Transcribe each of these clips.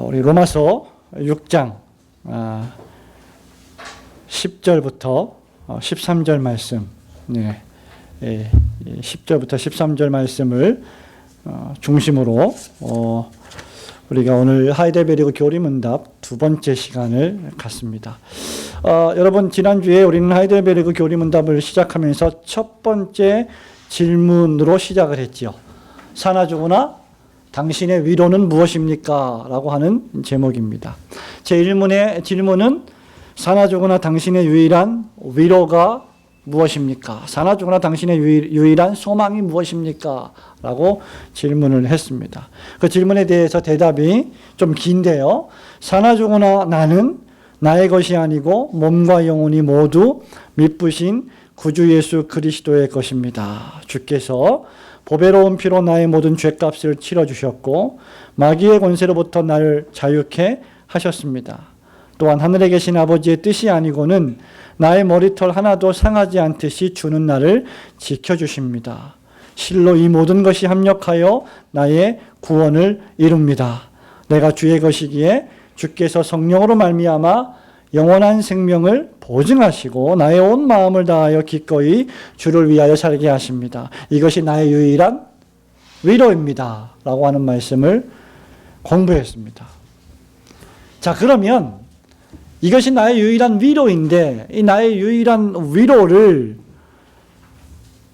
우리 로마서 6장 10절부터 13절 말씀, 10절부터 13절 말씀을 중심으로 우리가 오늘 하이델베르그 교리문답 두 번째 시간을 갖습니다. 여러분, 지난주에 우리는 하이델베르그 교리문답을 시작하면서 첫 번째 질문으로 시작을 했지요. 사나 죽으나 당신의 위로는 무엇입니까? 라고 하는 제목입니다. 제 질문은 사나 죽으나 당신의 유일한 위로가 무엇입니까? 사나 죽으나 당신의 유일한 소망이 무엇입니까? 라고 질문을 했습니다. 그 질문에 대해서 대답이 좀 긴데요. 사나 죽으나 나는 나의 것이 아니고 몸과 영혼이 모두 미쁘신 구주 예수 그리스도의 것입니다. 주께서 보배로운 피로 나의 모든 죄값을 치러주셨고 마귀의 권세로부터 나를 자유케 하셨습니다. 또한 하늘에 계신 아버지의 뜻이 아니고는 나의 머리털 하나도 상하지 않듯이 주는 나를 지켜주십니다. 실로 이 모든 것이 합력하여 나의 구원을 이룹니다. 내가 주의 것이기에 주께서 성령으로 말미암아 영원한 생명을 보증하시고 나의 온 마음을 다하여 기꺼이 주를 위하여 살게 하십니다. 이것이 나의 유일한 위로입니다. 라고 하는 말씀을 공부했습니다. 자, 그러면 이것이 나의 유일한 위로인데 이 나의 유일한 위로를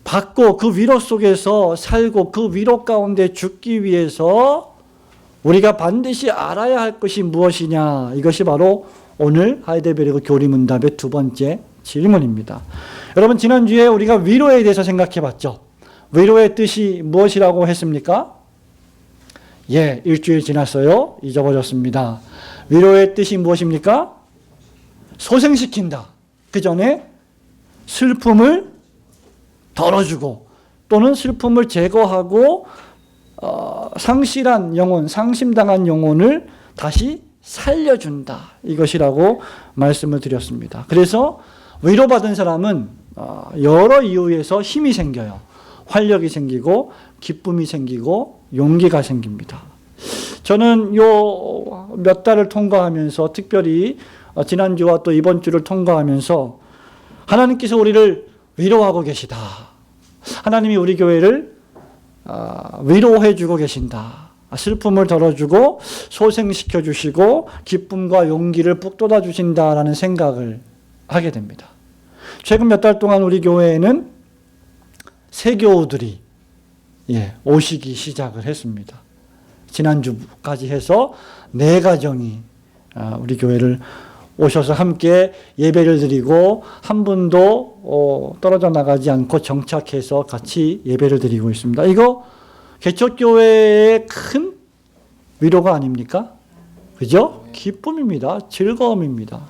받고 그 위로 속에서 살고 그 위로 가운데 죽기 위해서 우리가 반드시 알아야 할 것이 무엇이냐, 이것이 바로 오늘 하이델베르그 교리문답의 두 번째 질문입니다. 여러분, 지난주에 우리가 위로에 대해서 생각해 봤죠. 위로의 뜻이 무엇이라고 했습니까? 일주일 지났어요. 잊어버렸습니다. 위로의 뜻이 무엇입니까? 소생시킨다. 그 전에 슬픔을 덜어주고 또는 슬픔을 제거하고 상실한 영혼, 상심당한 영혼을 다시 살려준다. 이것이라고 말씀을 드렸습니다. 그래서 위로받은 사람은 여러 이유에서 힘이 생겨요. 활력이 생기고 기쁨이 생기고 용기가 생깁니다. 저는 요 몇 달을 통과하면서 특별히 지난주와 또 이번 주를 통과하면서 하나님께서 우리를 위로하고 계시다. 하나님이 우리 교회를 위로해 주고 계신다. 슬픔을 덜어주고 소생시켜 주시고 기쁨과 용기를 북돋아 주신다라는 생각을 하게 됩니다. 최근 몇 달 동안 우리 교회에는 새교우들이 오시기 시작을 했습니다. 지난주까지 해서 4가정이 우리 교회를 오셔서 함께 예배를 드리고 한 분도 떨어져 나가지 않고 정착해서 같이 예배를 드리고 있습니다. 이거 개척교회의 큰 위로가 아닙니까? 그죠? 기쁨입니다. 즐거움입니다.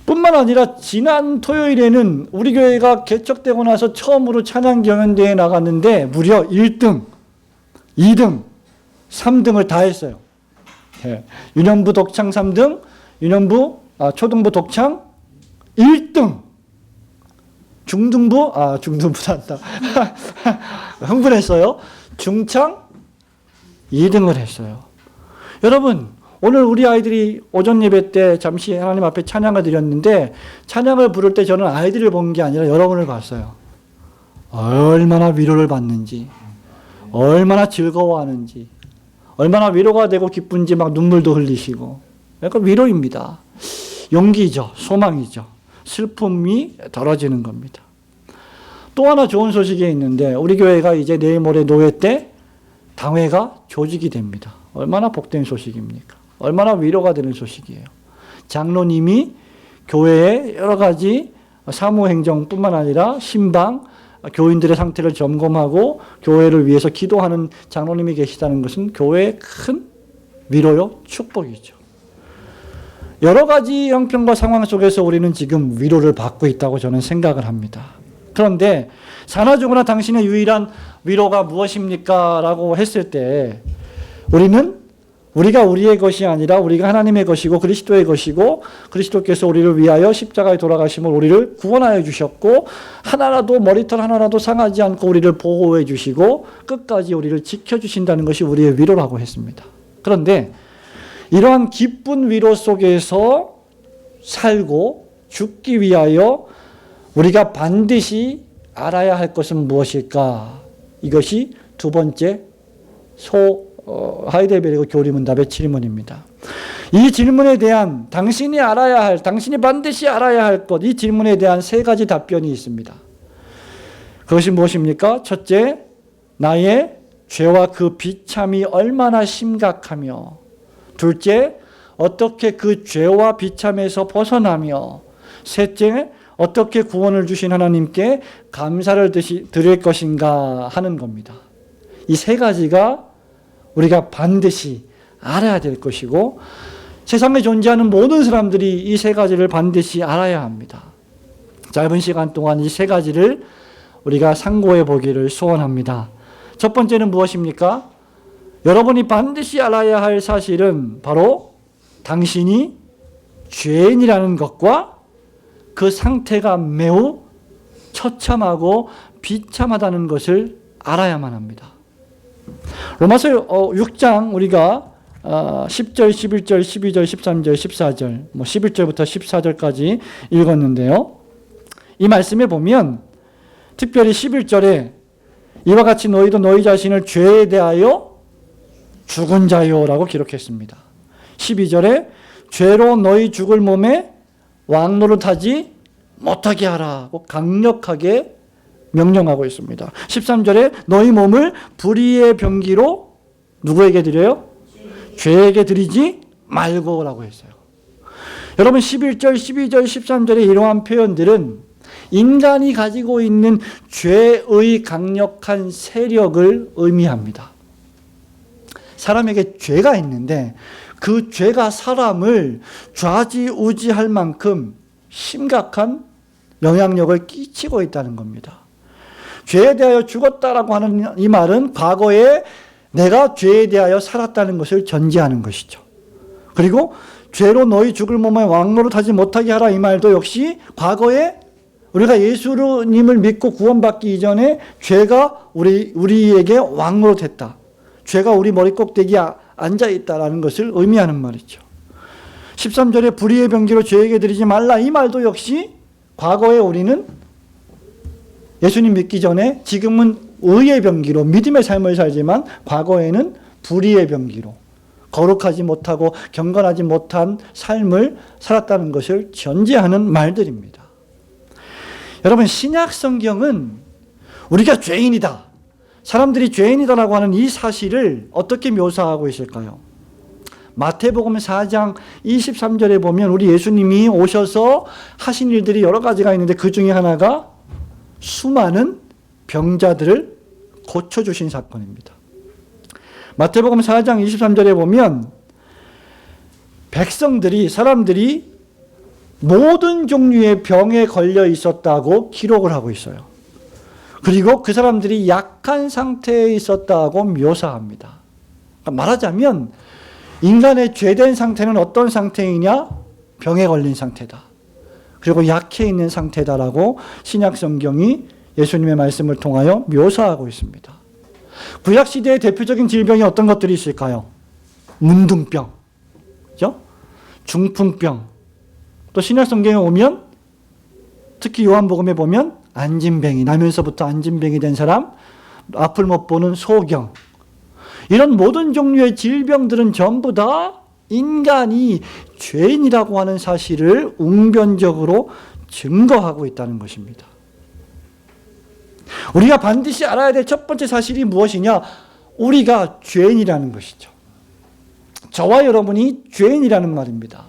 뿐만 아니라 지난 토요일에는 우리 교회가 개척되고 나서 처음으로 찬양 경연대회에 나갔는데 무려 1등, 2등, 3등을 다 했어요. 유년부 독창 3등, 초등부 독창 1등, 중등부란다. 흥분했어요. 중창 2등을 했어요. 여러분, 오늘 우리 아이들이 오전 예배 때 잠시 하나님 앞에 찬양을 드렸는데 찬양을 부를 때 저는 아이들을 본 게 아니라 여러분을 봤어요. 얼마나 위로를 받는지, 얼마나 즐거워하는지, 얼마나 위로가 되고 기쁜지 막 눈물도 흘리시고, 약간 위로입니다. 용기죠. 소망이죠. 슬픔이 덜어지는 겁니다. 또 하나 좋은 소식이 있는데 우리 교회가 이제 내일 모레 노회 때 당회가 조직이 됩니다. 얼마나 복된 소식입니까? 얼마나 위로가 되는 소식이에요. 장로님이 교회의 여러 가지 사무행정뿐만 아니라 신방, 교인들의 상태를 점검하고 교회를 위해서 기도하는 장로님이 계시다는 것은 교회의 큰 위로요, 축복이죠. 여러 가지 형편과 상황 속에서 우리는 지금 위로를 받고 있다고 저는 생각을 합니다. 그런데 사나 죽으나 당신의 유일한 위로가 무엇입니까? 라고 했을 때 우리가 우리의 것이 아니라 우리가 하나님의 것이고 그리스도의 것이고 그리스도께서 우리를 위하여 십자가에 돌아가심을 우리를 구원하여 주셨고 하나라도 머리털 하나라도 상하지 않고 우리를 보호해 주시고 끝까지 우리를 지켜주신다는 것이 우리의 위로라고 했습니다. 그런데 이러한 기쁜 위로 속에서 살고 죽기 위하여 우리가 반드시 알아야 할 것은 무엇일까? 이것이 두 번째 하이델베르그 교리문답의 질문입니다. 이 질문에 대한 당신이 알아야 할, 당신이 반드시 알아야 할 것, 이 질문에 대한 세 가지 답변이 있습니다. 그것이 무엇입니까? 첫째, 나의 죄와 그 비참이 얼마나 심각하며, 둘째, 어떻게 그 죄와 비참에서 벗어나며, 셋째, 어떻게 구원을 주신 하나님께 감사를 드릴 것인가 하는 겁니다. 이 세 가지가 우리가 반드시 알아야 될 것이고, 세상에 존재하는 모든 사람들이 이 세 가지를 반드시 알아야 합니다. 짧은 시간 동안 이 세 가지를 우리가 상고해 보기를 소원합니다. 첫 번째는 무엇입니까? 여러분이 반드시 알아야 할 사실은 바로 당신이 죄인이라는 것과 그 상태가 매우 처참하고 비참하다는 것을 알아야만 합니다. 로마서 6장 우리가 10절, 11절, 12절, 13절, 14절, 11절부터 14절까지 읽었는데요. 이 말씀에 보면 특별히 11절에 이와 같이 너희도 너희 자신을 죄에 대하여 죽은 자요라고 기록했습니다. 12절에 죄로 너희 죽을 몸에 왕노릇하지 못하게 하라고 강력하게 명령하고 있습니다. 13절에 너희 몸을 불의의 병기로 누구에게 드려요? 죄에게 드리지 말고라고 했어요. 여러분 11절, 12절, 13절의 이러한 표현들은 인간이 가지고 있는 죄의 강력한 세력을 의미합니다. 사람에게 죄가 있는데 그 죄가 사람을 좌지우지할 만큼 심각한 영향력을 끼치고 있다는 겁니다. 죄에 대하여 죽었다라고 하는 이 말은 과거에 내가 죄에 대하여 살았다는 것을 전제하는 것이죠. 그리고 죄로 너희 죽을 몸에 왕노릇하지 못하게 하라 이 말도 역시 과거에 우리가 예수님을 믿고 구원받기 이전에 죄가 우리에게 왕노릇했다. 죄가 우리 머리 꼭대기에 앉아있다라는 것을 의미하는 말이죠. 13절에 불의의 병기로 죄에게 드리지 말라 이 말도 역시 과거에 우리는 예수님 믿기 전에 지금은 의의 병기로 믿음의 삶을 살지만 과거에는 불의의 병기로 거룩하지 못하고 경건하지 못한 삶을 살았다는 것을 전제하는 말들입니다. 여러분 신약 성경은 우리가 죄인이다. 사람들이 죄인이다라고 하는 이 사실을 어떻게 묘사하고 있을까요? 마태복음 4장 23절에 보면 우리 예수님이 오셔서 하신 일들이 여러 가지가 있는데 그 중에 하나가 수많은 병자들을 고쳐주신 사건입니다. 마태복음 4장 23절에 보면 사람들이 모든 종류의 병에 걸려 있었다고 기록을 하고 있어요. 그리고 그 사람들이 약한 상태에 있었다고 묘사합니다. 그러니까 말하자면 인간의 죄된 상태는 어떤 상태이냐? 병에 걸린 상태다. 그리고 약해 있는 상태다라고 신약 성경이 예수님의 말씀을 통하여 묘사하고 있습니다. 구약 시대의 대표적인 질병이 어떤 것들이 있을까요? 문둥병, 그죠? 중풍병. 또 신약 성경에 오면 특히 요한복음에 보면 안진뱅이, 나면서부터 안진뱅이 된 사람, 앞을 못 보는 소경. 이런 모든 종류의 질병들은 전부 다 인간이 죄인이라고 하는 사실을 웅변적으로 증거하고 있다는 것입니다. 우리가 반드시 알아야 될 첫 번째 사실이 무엇이냐? 우리가 죄인이라는 것이죠. 저와 여러분이 죄인이라는 말입니다.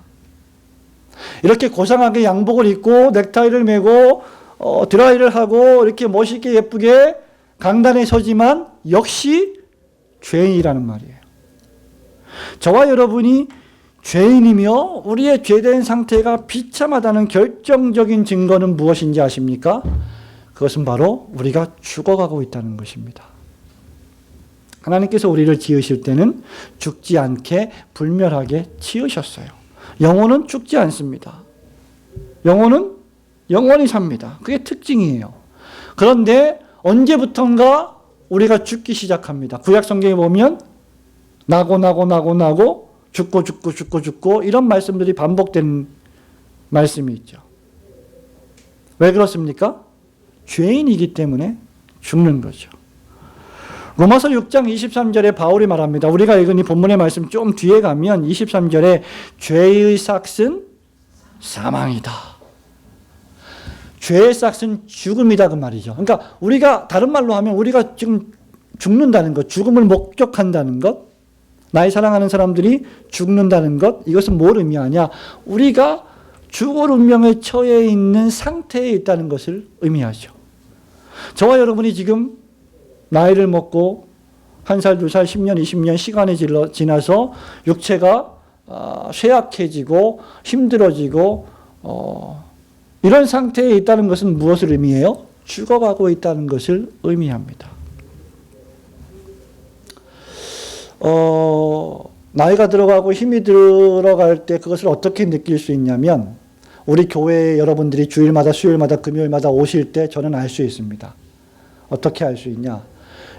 이렇게 고상하게 양복을 입고 넥타이를 매고 드라이를 하고 이렇게 멋있게 예쁘게 강단에 서지만 역시 죄인이라는 말이에요. 저와 여러분이 죄인이며 우리의 죄된 상태가 비참하다는 결정적인 증거는 무엇인지 아십니까? 그것은 바로 우리가 죽어가고 있다는 것입니다. 하나님께서 우리를 지으실 때는 죽지 않게 불멸하게 지으셨어요. 영혼은 죽지 않습니다. 영혼은 영원히 삽니다. 그게 특징이에요. 그런데 언제부턴가 우리가 죽기 시작합니다. 구약 성경에 보면 나고 죽고 이런 말씀들이 반복된 말씀이 있죠. 왜 그렇습니까? 죄인이기 때문에 죽는 거죠. 로마서 6장 23절에 바울이 말합니다. 우리가 읽은 이 본문의 말씀 좀 뒤에 가면 23절에 죄의 삭은 사망이다. 죄의 삭은 죽음이다 그 말이죠. 그러니까 우리가 다른 말로 하면 우리가 지금 죽는다는 것, 죽음을 목격한다는 것, 나의 사랑하는 사람들이 죽는다는 것, 이것은 뭘 의미하냐? 우리가 죽을 운명에 처해 있는 상태에 있다는 것을 의미하죠. 저와 여러분이 지금 나이를 먹고 1살, 2살, 10년, 20년 시간이 지나서 육체가 쇠약해지고 힘들어지고 이런 상태에 있다는 것은 무엇을 의미해요? 죽어가고 있다는 것을 의미합니다. 나이가 들어가고 힘이 들어갈 때 그것을 어떻게 느낄 수 있냐면 우리 교회 여러분들이 주일마다 수요일마다 금요일마다 오실 때 저는 알 수 있습니다. 어떻게 알 수 있냐?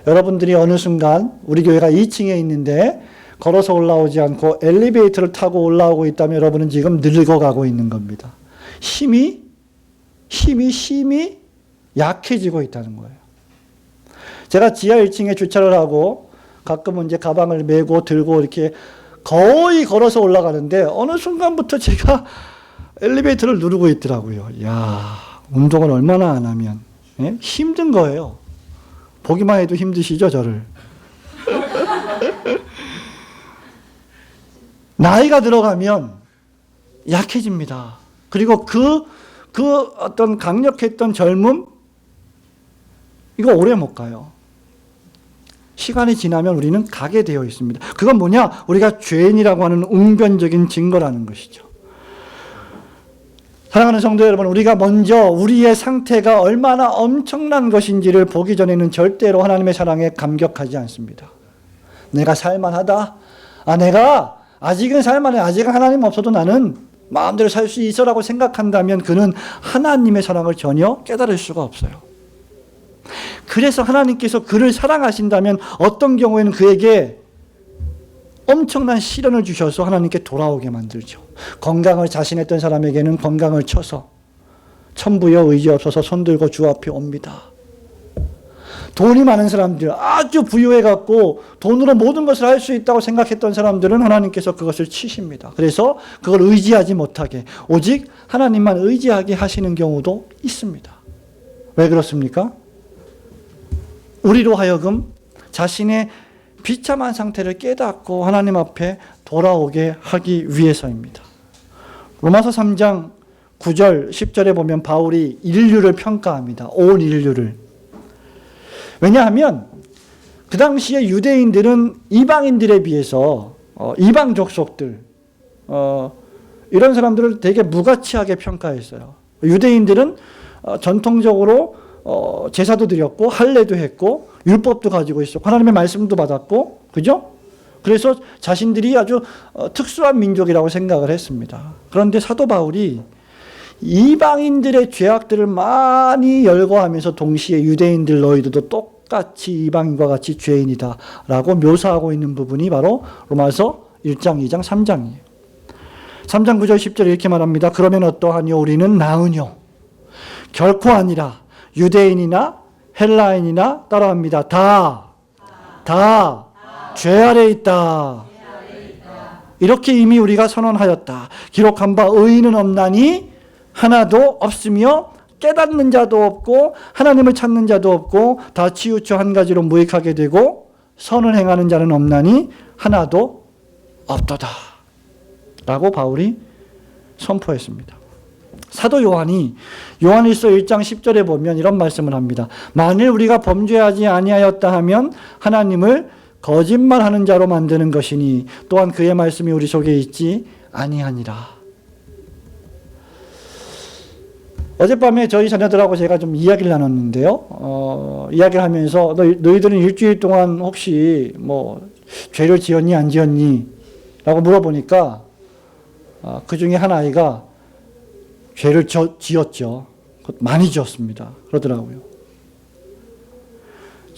여러분들이 어느 순간 우리 교회가 2층에 있는데 걸어서 올라오지 않고 엘리베이터를 타고 올라오고 있다면 여러분은 지금 늙어가고 있는 겁니다. 힘이 약해지고 있다는 거예요. 제가 지하 1층에 주차를 하고 가끔은 이제 가방을 메고 들고 이렇게 거의 걸어서 올라가는데 어느 순간부터 제가 엘리베이터를 누르고 있더라고요. 야, 운동을 얼마나 안 하면 힘든 거예요. 보기만 해도 힘드시죠, 저를? 나이가 들어가면 약해집니다. 그리고 그 어떤 강력했던 젊음, 이거 오래 못 가요. 시간이 지나면 우리는 가게 되어 있습니다. 그건 뭐냐? 우리가 죄인이라고 하는 웅변적인 증거라는 것이죠. 사랑하는 성도 여러분, 우리가 먼저 우리의 상태가 얼마나 엄청난 것인지를 보기 전에는 절대로 하나님의 사랑에 감격하지 않습니다. 내가 살만하다. 내가 아직은 살만해. 아직은 하나님 없어도 나는 마음대로 살 수 있어라고 생각한다면 그는 하나님의 사랑을 전혀 깨달을 수가 없어요. 그래서 하나님께서 그를 사랑하신다면 어떤 경우에는 그에게 엄청난 시련을 주셔서 하나님께 돌아오게 만들죠. 건강을 자신했던 사람에게는 건강을 쳐서 천부여 의지 없어서 손들고 주 앞에 옵니다. 돈이 많은 사람들, 아주 부유해갖고 돈으로 모든 것을 할 수 있다고 생각했던 사람들은 하나님께서 그것을 치십니다. 그래서 그걸 의지하지 못하게 오직 하나님만 의지하게 하시는 경우도 있습니다. 왜 그렇습니까? 우리로 하여금 자신의 비참한 상태를 깨닫고 하나님 앞에 돌아오게 하기 위해서입니다. 로마서 3장 9절 10절에 보면 바울이 인류를 평가합니다. 온 인류를. 왜냐하면 그 당시에 유대인들은 이방인들에 비해서 이방 족속들 이런 사람들을 되게 무가치하게 평가했어요. 유대인들은 전통적으로 제사도 드렸고 할례도 했고 율법도 가지고 있었고 하나님의 말씀도 받았고, 그죠? 그래서 자신들이 아주 특수한 민족이라고 생각을 했습니다. 그런데 사도 바울이 이방인들의 죄악들을 많이 열거하면서 동시에 유대인들 너희들도 똑같이 이방인과 같이 죄인이다 라고 묘사하고 있는 부분이 바로 로마서 1장, 2장, 3장이에요. 3장 9절 10절 이렇게 말합니다. 그러면 어떠하뇨? 우리는 나으뇨? 결코 아니라 유대인이나 헬라인이나 따라합니다. 다 죄 아래 있다. 이렇게 이미 우리가 선언하였다. 기록한 바 의인은 없나니 하나도 없으며 깨닫는 자도 없고 하나님을 찾는 자도 없고 다 치우쳐 한 가지로 무익하게 되고 선을 행하는 자는 없나니 하나도 없도다. 라고 바울이 선포했습니다. 사도 요한이 요한일서 1장 10절에 보면 이런 말씀을 합니다. 만일 우리가 범죄하지 아니하였다 하면 하나님을 거짓말하는 자로 만드는 것이니 또한 그의 말씀이 우리 속에 있지 아니하니라. 어젯밤에 저희 자녀들하고 제가 좀 이야기를 나눴는데요. 이야기를 하면서 너희들은 일주일 동안 혹시 뭐 죄를 지었니 안 지었니? 라고 물어보니까 그 중에 한 아이가 죄를 지었죠. 많이 지었습니다. 그러더라고요.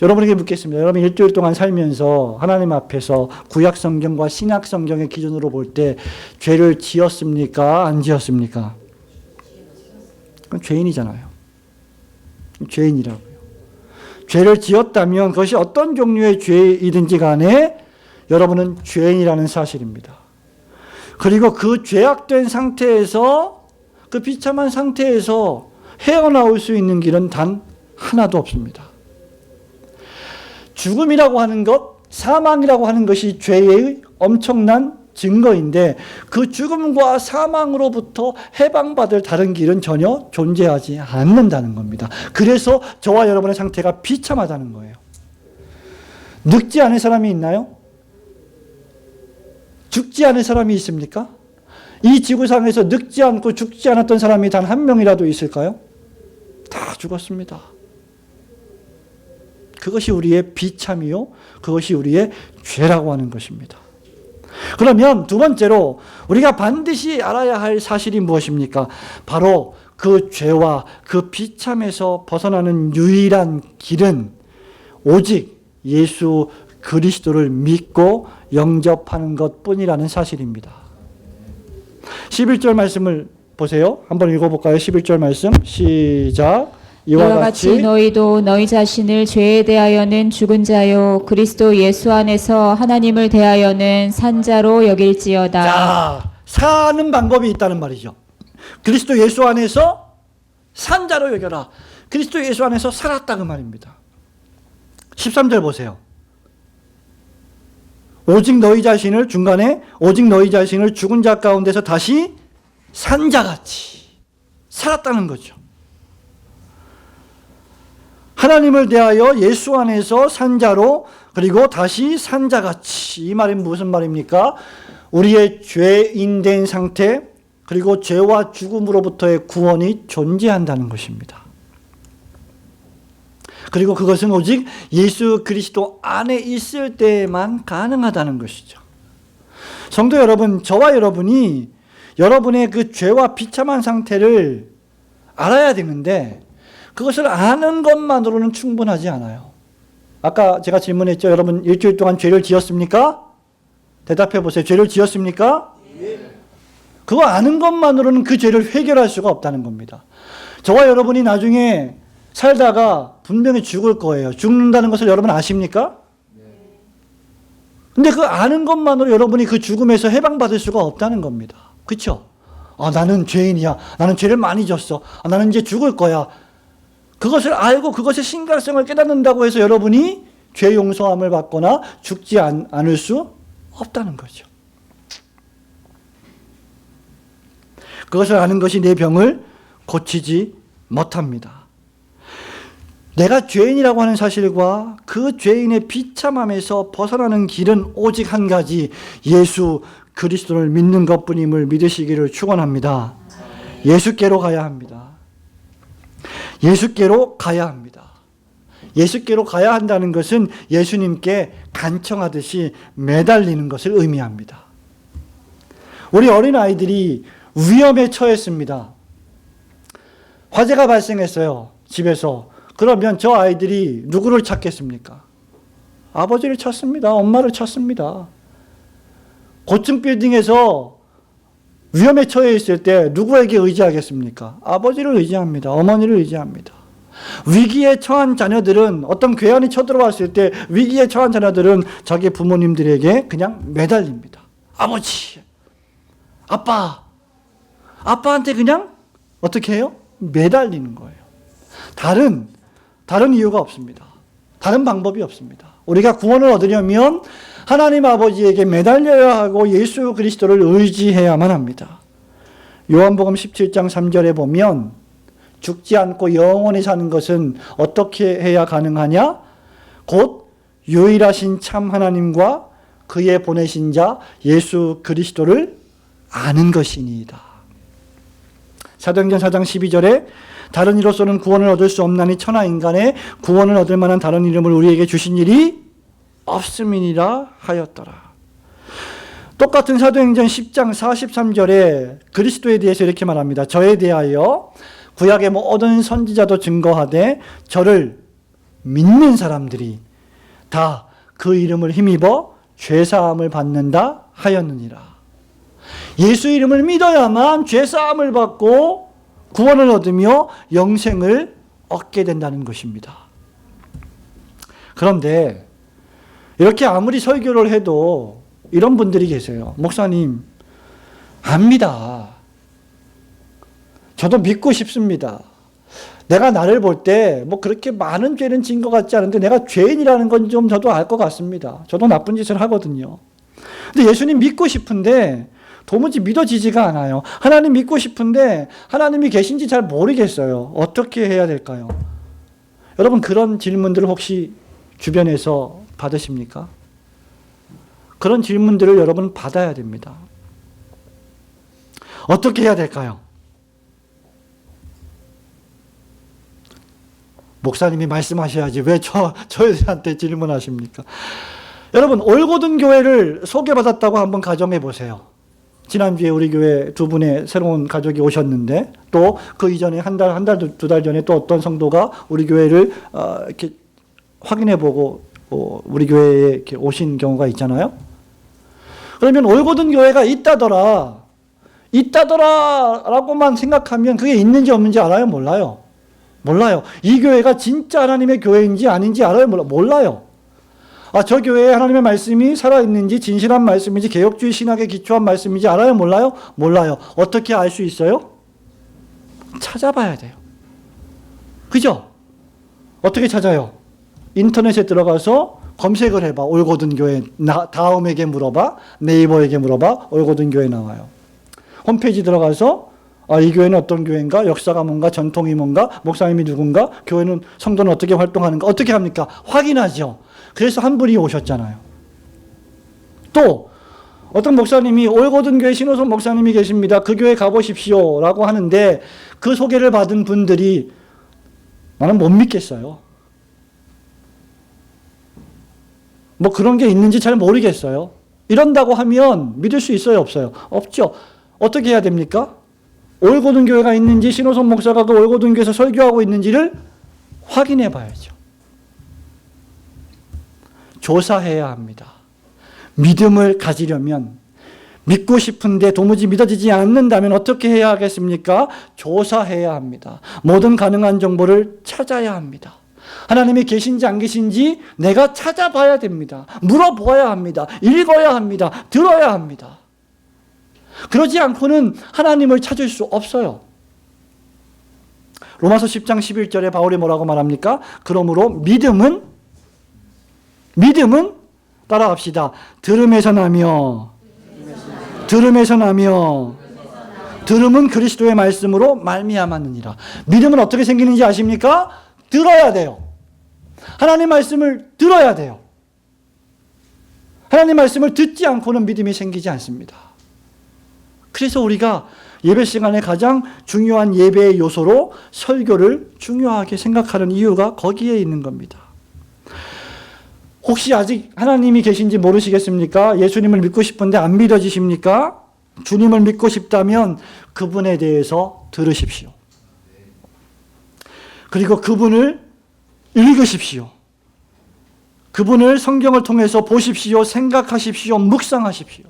여러분에게 묻겠습니다. 여러분 일주일 동안 살면서 하나님 앞에서 구약 성경과 신약 성경의 기준으로 볼 때 죄를 지었습니까? 안 지었습니까? 그건 죄인이잖아요. 죄인이라고요. 죄를 지었다면 그것이 어떤 종류의 죄이든지 간에 여러분은 죄인이라는 사실입니다. 그리고 그 죄악된 상태에서, 그 비참한 상태에서 헤어나올 수 있는 길은 단 하나도 없습니다. 죽음이라고 하는 것, 사망이라고 하는 것이 죄의 엄청난 증거인데 그 죽음과 사망으로부터 해방받을 다른 길은 전혀 존재하지 않는다는 겁니다. 그래서 저와 여러분의 상태가 비참하다는 거예요. 늙지 않은 사람이 있나요? 죽지 않은 사람이 있습니까? 이 지구상에서 늙지 않고 죽지 않았던 사람이 단 한 명이라도 있을까요? 다 죽었습니다. 그것이 우리의 비참이요, 그것이 우리의 죄라고 하는 것입니다. 그러면 두 번째로 우리가 반드시 알아야 할 사실이 무엇입니까? 바로 그 죄와 그 비참에서 벗어나는 유일한 길은 오직 예수 그리스도를 믿고 영접하는 것뿐이라는 사실입니다. 11절 말씀을 보세요. 한번 읽어볼까요? 11절 말씀 시작. 이와 같이 너희도 너희 자신을 죄에 대하여는 죽은 자요 그리스도 예수 안에서 하나님을 대하여는 산 자로 여길지어다. 자, 사는 방법이 있다는 말이죠. 그리스도 예수 안에서 산 자로 여겨라. 그리스도 예수 안에서 살았다 그 말입니다. 13절 보세요. 오직 너희 자신을 중간에 오직 너희 자신을 죽은 자 가운데서 다시 산 자같이 살았다는 거죠. 하나님을 대하여 예수 안에서 산 자로 그리고 다시 산 자같이, 이 말은 무슨 말입니까? 우리의 죄인된 상태 그리고 죄와 죽음으로부터의 구원이 존재한다는 것입니다. 그리고 그것은 오직 예수 그리스도 안에 있을 때만 가능하다는 것이죠. 성도 여러분, 저와 여러분이 여러분의 그 죄와 비참한 상태를 알아야 되는데 그것을 아는 것만으로는 충분하지 않아요. 아까 제가 질문했죠. 여러분 일주일 동안 죄를 지었습니까? 대답해 보세요. 죄를 지었습니까? 그거 아는 것만으로는 그 죄를 해결할 수가 없다는 겁니다. 저와 여러분이 나중에 살다가 분명히 죽을 거예요. 죽는다는 것을 여러분 아십니까? 근데 그 아는 것만으로 여러분이 그 죽음에서 해방받을 수가 없다는 겁니다. 그렇죠? 나는 죄인이야. 나는 죄를 많이 졌어. 나는 이제 죽을 거야. 그것을 알고 그것의 심각성을 깨닫는다고 해서 여러분이 죄 용서함을 받거나 죽지 않을 수 없다는 거죠. 그것을 아는 것이 내 병을 고치지 못합니다. 내가 죄인이라고 하는 사실과 그 죄인의 비참함에서 벗어나는 길은 오직 한 가지, 예수 그리스도를 믿는 것뿐임을 믿으시기를 축원합니다. 예수께로 가야 합니다. 예수께로 가야 합니다. 예수께로 가야 한다는 것은 예수님께 간청하듯이 매달리는 것을 의미합니다. 우리 어린아이들이 위험에 처했습니다. 화재가 발생했어요. 집에서. 그러면 저 아이들이 누구를 찾겠습니까? 아버지를 찾습니다. 엄마를 찾습니다. 고층 빌딩에서 위험에 처해 있을 때 누구에게 의지하겠습니까? 아버지를 의지합니다. 어머니를 의지합니다. 위기에 처한 자녀들은, 어떤 괴한이 쳐들어왔을 때 위기에 처한 자녀들은 자기 부모님들에게 그냥 매달립니다. 아버지, 아빠한테 그냥 어떻게 해요? 매달리는 거예요. 다른 이유가 없습니다. 다른 방법이 없습니다. 우리가 구원을 얻으려면 하나님 아버지에게 매달려야 하고 예수 그리스도를 의지해야만 합니다. 요한복음 17장 3절에 보면 죽지 않고 영원히 사는 것은 어떻게 해야 가능하냐? 곧 유일하신 참 하나님과 그의 보내신 자 예수 그리스도를 아는 것이니이다. 사도행전 4장 12절에 다른 이로서는 구원을 얻을 수 없나니 천하 인간의 구원을 얻을 만한 다른 이름을 우리에게 주신 일이 없음이니라 하였더라. 똑같은 사도행전 10장 43절에 그리스도에 대해서 이렇게 말합니다. 저에 대하여 구약의 모든 선지자도 증거하되 저를 믿는 사람들이 다 그 이름을 힘입어 죄사함을 받는다 하였느니라. 예수 이름을 믿어야만 죄사함을 받고 구원을 얻으며 영생을 얻게 된다는 것입니다. 그런데 이렇게 아무리 설교를 해도 이런 분들이 계세요. 목사님, 압니다. 저도 믿고 싶습니다. 내가 나를 볼 때 뭐 그렇게 많은 죄는 진 것 같지 않은데 내가 죄인이라는 건 좀 저도 알 것 같습니다. 저도 나쁜 짓을 하거든요. 근데 예수님 믿고 싶은데 도무지 믿어지지가 않아요. 하나님 믿고 싶은데 하나님이 계신지 잘 모르겠어요. 어떻게 해야 될까요? 여러분, 그런 질문들을 혹시 주변에서 받으십니까? 그런 질문들을 여러분 받아야 됩니다. 어떻게 해야 될까요? 목사님이 말씀하셔야지 왜 저희한테 질문하십니까? 여러분, 올고든 교회를 소개받았다고 한번 가정해 보세요. 지난주에 우리 교회 두 분의 새로운 가족이 오셨는데 또 그 이전에 한 달, 두 달 전에 또 어떤 성도가 우리 교회를 이렇게 확인해 보고 우리 교회에 이렇게 오신 경우가 있잖아요. 그러면 올고든 교회가 있다더라라고만 생각하면 그게 있는지 없는지 알아요? 몰라요? 몰라요. 이 교회가 진짜 하나님의 교회인지 아닌지 알아요? 몰라요. 저 교회에 하나님의 말씀이 살아있는지 진실한 말씀인지 개혁주의 신학에 기초한 말씀인지 알아요? 몰라요? 몰라요. 어떻게 알 수 있어요? 찾아봐야 돼요. 그죠? 어떻게 찾아요? 인터넷에 들어가서 검색을 해봐. 올고든 교회. 다음에게 물어봐. 네이버에게 물어봐. 올고든 교회 나와요. 홈페이지 들어가서 이 교회는 어떤 교회인가? 역사가 뭔가? 전통이 뭔가? 목사님이 누군가? 교회는 성도는 어떻게 활동하는가? 어떻게 합니까? 확인하죠. 그래서 한 분이 오셨잖아요. 또 어떤 목사님이 올고든 교회 신호선 목사님이 계십니다. 그 교회 가보십시오 라고 하는데 그 소개를 받은 분들이 나는 못 믿겠어요. 뭐 그런 게 있는지 잘 모르겠어요. 이런다고 하면 믿을 수 있어요? 없어요? 없죠. 어떻게 해야 됩니까? 올고든 교회가 있는지 신호선 목사가 그 올고든 교회에서 설교하고 있는지를 확인해 봐야죠. 조사해야 합니다. 믿음을 가지려면 믿고 싶은데 도무지 믿어지지 않는다면 어떻게 해야 하겠습니까? 조사해야 합니다. 모든 가능한 정보를 찾아야 합니다. 하나님이 계신지 안 계신지 내가 찾아봐야 됩니다. 물어보아야 합니다. 읽어야 합니다. 들어야 합니다. 그러지 않고는 하나님을 찾을 수 없어요. 로마서 10장 11절에 바울이 뭐라고 말합니까? 그러므로 믿음은 따라합시다. 들음에서 나며 들음은 그리스도의 말씀으로 말미암았느니라. 믿음은 어떻게 생기는지 아십니까? 들어야 돼요. 하나님 말씀을 들어야 돼요. 하나님 말씀을 듣지 않고는 믿음이 생기지 않습니다. 그래서 우리가 예배 시간에 가장 중요한 예배의 요소로 설교를 중요하게 생각하는 이유가 거기에 있는 겁니다. 혹시 아직 하나님이 계신지 모르시겠습니까? 예수님을 믿고 싶은데 안 믿어지십니까? 주님을 믿고 싶다면 그분에 대해서 들으십시오. 그리고 그분을 읽으십시오. 그분을 성경을 통해서 보십시오. 생각하십시오. 묵상하십시오.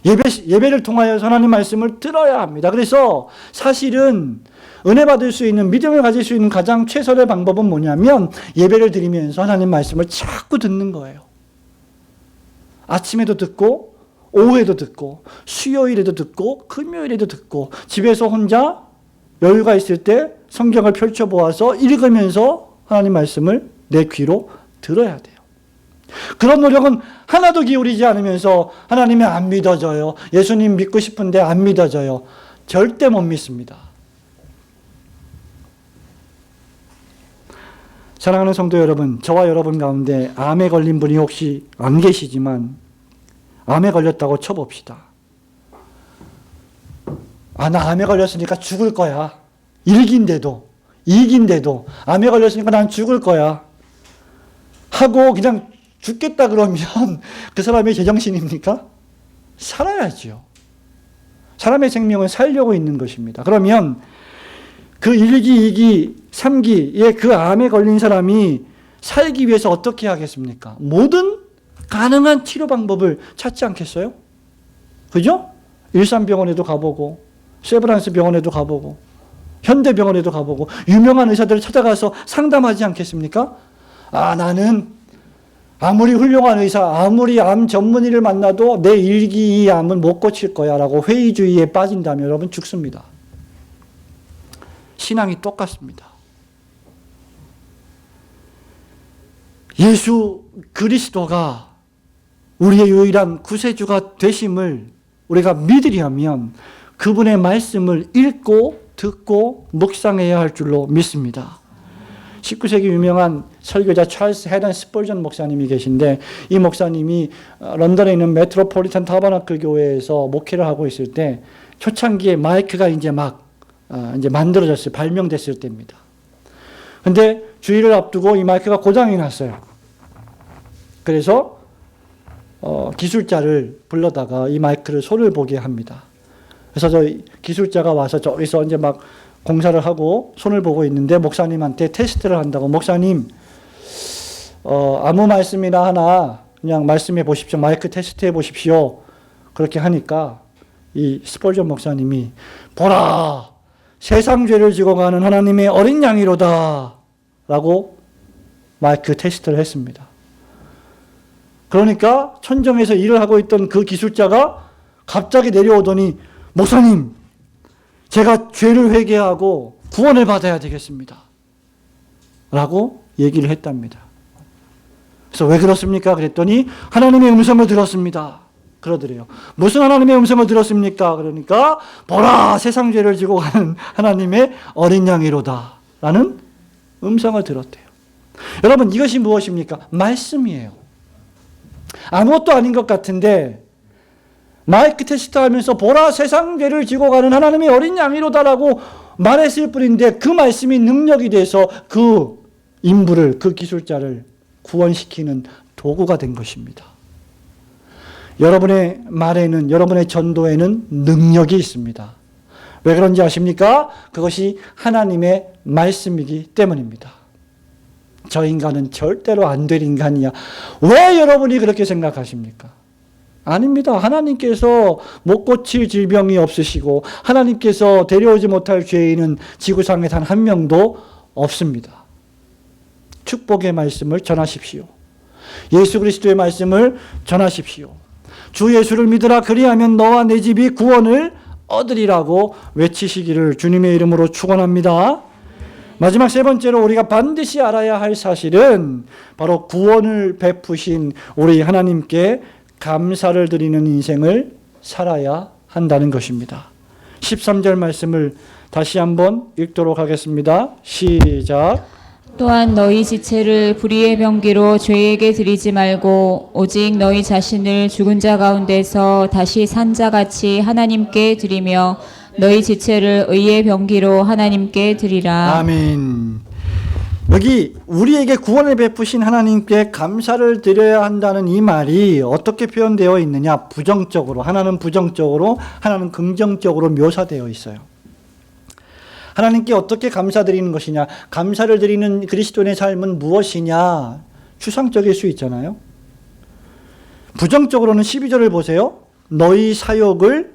예배를 통하여서 하나님 말씀을 들어야 합니다. 그래서 사실은 은혜 받을 수 있는, 믿음을 가질 수 있는 가장 최선의 방법은 뭐냐면 예배를 드리면서 하나님 말씀을 자꾸 듣는 거예요. 아침에도 듣고 오후에도 듣고 수요일에도 듣고 금요일에도 듣고 집에서 혼자 여유가 있을 때 성경을 펼쳐보아서 읽으면서 하나님 말씀을 내 귀로 들어야 돼요. 그런 노력은 하나도 기울이지 않으면서 하나님이 안 믿어져요. 예수님 믿고 싶은데 안 믿어져요. 절대 못 믿습니다. 사랑하는 성도 여러분, 저와 여러분 가운데 암에 걸린 분이 혹시 안 계시지만 암에 걸렸다고 쳐봅시다. 나 암에 걸렸으니까 죽을 거야. 1기인데도 2기인데도 암에 걸렸으니까 난 죽을 거야 하고 그냥 죽겠다 그러면 그 사람의 제정신입니까? 살아야죠. 사람의 생명을 살려고 있는 것입니다. 그러면 그 1기, 2기 3기의 그 암에 걸린 사람이 살기 위해서 어떻게 하겠습니까? 모든 가능한 치료 방법을 찾지 않겠어요? 그죠? 일산병원에도 가보고, 세브란스 병원에도 가보고, 현대병원에도 가보고, 유명한 의사들을 찾아가서 상담하지 않겠습니까? 나는 아무리 훌륭한 의사, 아무리 암 전문의를 만나도 내 일기 이 암은 못 고칠 거야 라고 회의주의에 빠진다면 여러분 죽습니다. 신앙이 똑같습니다. 예수 그리스도가 우리의 유일한 구세주가 되심을 우리가 믿으려면 그분의 말씀을 읽고 듣고 묵상해야 할 줄로 믿습니다. 19세기 유명한 설교자 찰스 헤던 스펄전 목사님이 계신데, 이 목사님이 런던에 있는 메트로폴리탄 타버나클 교회에서 목회를 하고 있을 때 초창기에 마이크가 이제 만들어졌어요. 발명됐을 때입니다. 근데 주일을 앞두고 이 마이크가 고장이 났어요. 그래서 기술자를 불러다가 이 마이크를 손을 보게 합니다. 그래서 저 기술자가 와서 저기서 이제 막 공사를 하고 손을 보고 있는데 목사님한테 테스트를 한다고, 목사님 아무 말씀이나 하나 그냥 말씀해 보십시오. 마이크 테스트 해 보십시오. 그렇게 하니까 이 스펄전 목사님이 보라, 세상 죄를 지고 가는 하나님의 어린 양이로다 라고 마이크 테스트를 했습니다. 그러니까 천정에서 일을 하고 있던 그 기술자가 갑자기 내려오더니, 목사님, 제가 죄를 회개하고 구원을 받아야 되겠습니다 라고 얘기를 했답니다. 그래서 왜 그렇습니까? 그랬더니 하나님의 음성을 들었습니다 그러더래요. 무슨 하나님의 음성을 들었습니까? 그러니까 보라, 세상 죄를 지고 가는 하나님의 어린 양이로다 라는 음성을 들었대요. 여러분, 이것이 무엇입니까? 말씀이에요. 아무것도 아닌 것 같은데 마이크 테스트 하면서 보라, 세상 죄를 지고 가는 하나님의 어린 양이로다라고 말했을 뿐인데 그 말씀이 능력이 돼서 그 인부를, 그 기술자를 구원시키는 도구가 된 것입니다. 여러분의 말에는, 여러분의 전도에는 능력이 있습니다. 왜 그런지 아십니까? 그것이 하나님의 말씀이기 때문입니다. 저 인간은 절대로 안 될 인간이야. 왜 여러분이 그렇게 생각하십니까? 아닙니다. 하나님께서 못 고칠 질병이 없으시고 하나님께서 데려오지 못할 죄인은 지구상에 단 한 명도 없습니다. 축복의 말씀을 전하십시오. 예수 그리스도의 말씀을 전하십시오. 주 예수를 믿으라, 그리하면 너와 내 집이 구원을 얻으리라고 외치시기를 주님의 이름으로 축원합니다. 마지막 세 번째로 우리가 반드시 알아야 할 사실은 바로 구원을 베푸신 우리 하나님께 감사를 드리는 인생을 살아야 한다는 것입니다. 13절 말씀을 다시 한번 읽도록 하겠습니다. 시작. 또한 너희 지체를 불의의 병기로 죄에게 드리지 말고 오직 너희 자신을 죽은 자 가운데서 다시 산 자같이 하나님께 드리며 너희 지체를 의의 병기로 하나님께 드리라. 아멘. 여기 우리에게 구원을 베푸신 하나님께 감사를 드려야 한다는 이 말이 어떻게 표현되어 있느냐? 부정적으로, 하나는 부정적으로, 하나는 긍정적으로 묘사되어 있어요. 하나님께 어떻게 감사드리는 것이냐? 감사를 드리는 그리스도인의 삶은 무엇이냐? 추상적일 수 있잖아요. 부정적으로는 12절을 보세요. 너희 사욕을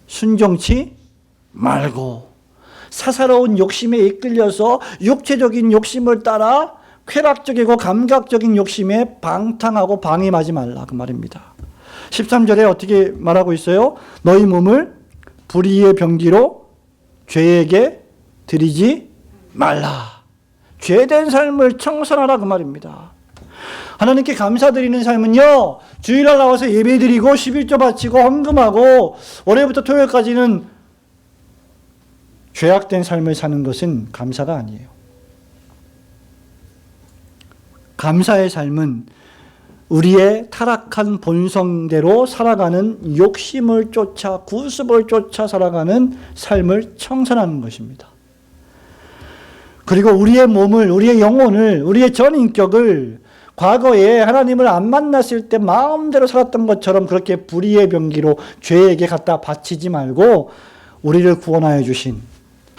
순종치 말고, 사사로운 욕심에 이끌려서 육체적인 욕심을 따라 쾌락적이고 감각적인 욕심에 방탕하고 방임하지 말라, 그 말입니다. 13절에 어떻게 말하고 있어요? 너희 몸을 불의의 병기로 죄에게 드리지 말라. 죄된 삶을 청산하라, 그 말입니다. 하나님께 감사드리는 삶은요, 주일날 나와서 예배드리고 11조 바치고 헌금하고 월요일부터 토요일까지는 죄악된 삶을 사는 것은 감사가 아니에요. 감사의 삶은 우리의 타락한 본성대로 살아가는, 욕심을 쫓아, 구습을 쫓아 살아가는 삶을 청산하는 것입니다. 그리고 우리의 몸을, 우리의 영혼을, 우리의 전 인격을 과거에 하나님을 안 만났을 때 마음대로 살았던 것처럼 그렇게 불의의 병기로 죄에게 갖다 바치지 말고 우리를 구원하여 주신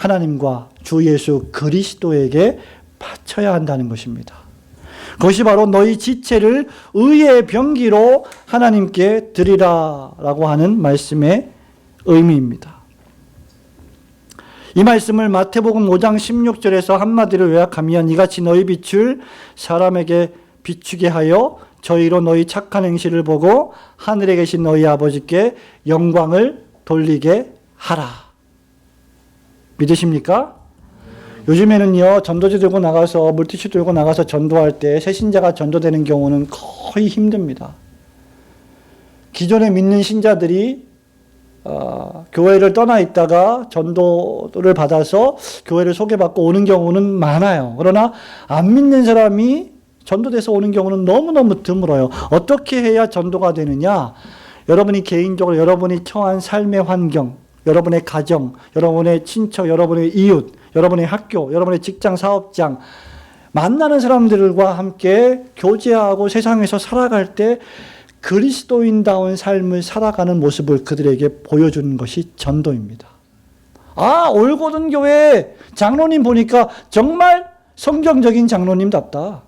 하나님과 주 예수 그리스도에게 바쳐야 한다는 것입니다. 그것이 바로 너희 지체를 의의 병기로 하나님께 드리라라고 하는 말씀의 의미입니다. 이 말씀을 마태복음 5장 16절에서 한마디로 요약하면 이같이 너희 빛을 사람에게 비추게 하여 저희로 너희 착한 행실을 보고 하늘에 계신 너희 아버지께 영광을 돌리게 하라. 믿으십니까? 요즘에는요, 전도지 들고 나가서, 물티슈 들고 나가서 전도할 때 새신자가 전도되는 경우는 거의 힘듭니다. 기존에 믿는 신자들이 교회를 떠나 있다가 전도를 받아서 교회를 소개받고 오는 경우는 많아요. 그러나 안 믿는 사람이 전도돼서 오는 경우는 너무너무 드물어요. 어떻게 해야 전도가 되느냐? 여러분이 개인적으로 여러분이 처한 삶의 환경, 여러분의 가정, 여러분의 친척, 여러분의 이웃, 여러분의 학교, 여러분의 직장, 사업장, 만나는 사람들과 함께 교제하고 세상에서 살아갈 때 그리스도인다운 삶을 살아가는 모습을 그들에게 보여주는 것이 전도입니다. 아, 올고든 교회 장로님 보니까 정말 성경적인 장로님답다.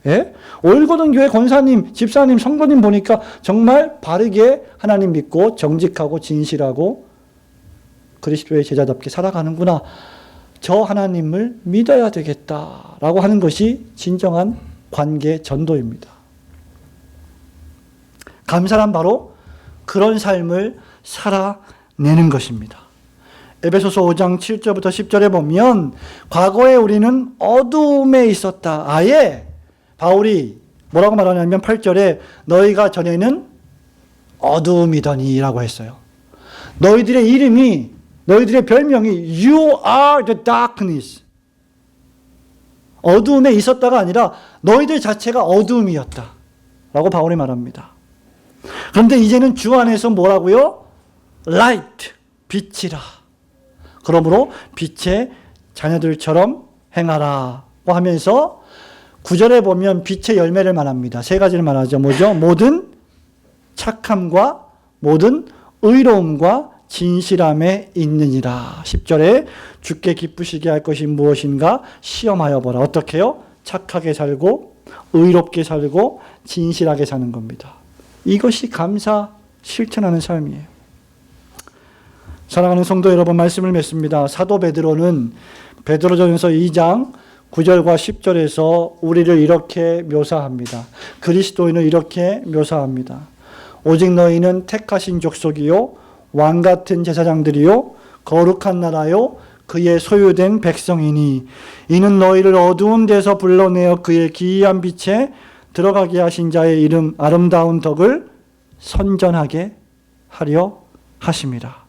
예? 올고든 교회 권사님, 집사님, 성도님 보니까 정말 바르게 하나님 믿고 정직하고 진실하고 그리스도의 제자답게 살아가는구나. 저 하나님을 믿어야 되겠다라고 하는 것이 진정한 관계 전도입니다. 감사란 바로 그런 삶을 살아내는 것입니다. 에베소서 5장 7절부터 10절에 보면 과거에 우리는 어두움에 있었다. 아예 바울이 뭐라고 말하냐면 8절에 너희가 전에는 어두움이더니 라고 했어요. 너희들의 이름이, 너희들의 별명이 You are the darkness. 어두움에 있었다가 아니라 너희들 자체가 어두움이었다 라고 바울이 말합니다. 그런데 이제는 주 안에서 뭐라고요? Light, 빛이라. 그러므로 빛의 자녀들처럼 행하라고 하면서 9절에 보면 빛의 열매를 말합니다. 세 가지를 말하죠. 뭐죠? 모든 착함과 모든 의로움과 진실함에 있느니라. 10절에 주께 기쁘시게 할 것이 무엇인가 시험하여 보라. 어떻게 해요? 착하게 살고 의롭게 살고 진실하게 사는 겁니다. 이것이 감사 실천하는 삶이에요. 사랑하는 성도 여러분, 말씀을 맺습니다. 사도 베드로는 베드로전서 2장 9절과 10절에서 우리를 이렇게 묘사합니다. 그리스도인을 이렇게 묘사합니다. 오직 너희는 택하신 족속이요 왕같은 제사장들이요 거룩한 나라요 그의 소유된 백성이니 이는 너희를 어두운 데서 불러내어 그의 기이한 빛에 들어가게 하신 자의 이름 아름다운 덕을 선전하게 하려 하심이라.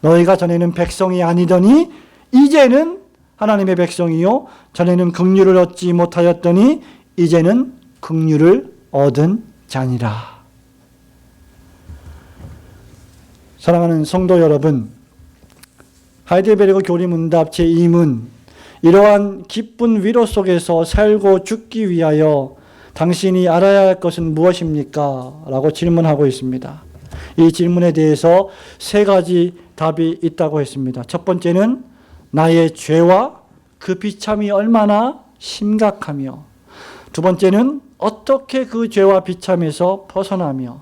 너희가 전에는 백성이 아니더니 이제는 하나님의 백성이요 전에는 긍휼을 얻지 못하였더니 이제는 긍휼을 얻은 자니라. 사랑하는 성도 여러분, 하이델베르그 교리문답 제2문, 이러한 기쁜 위로 속에서 살고 죽기 위하여 당신이 알아야 할 것은 무엇입니까? 라고 질문하고 있습니다. 이 질문에 대해서 세 가지 답이 있다고 했습니다. 첫 번째는 나의 죄와 그 비참이 얼마나 심각하며, 두 번째는 어떻게 그 죄와 비참에서 벗어나며,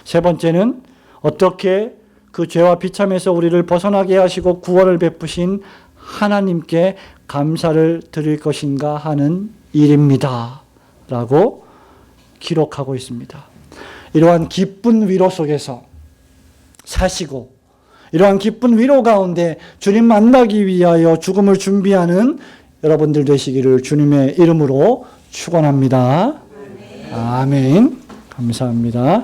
세 번째는 어떻게 그 죄와 비참에서 우리를 벗어나게 하시고 구원을 베푸신 하나님께 감사를 드릴 것인가 하는 일입니다. 라고 기록하고 있습니다. 이러한 기쁜 위로 속에서 사시고 이러한 기쁜 위로 가운데 주님 만나기 위하여 죽음을 준비하는 여러분들 되시기를 주님의 이름으로 축원합니다. 아멘. 감사합니다.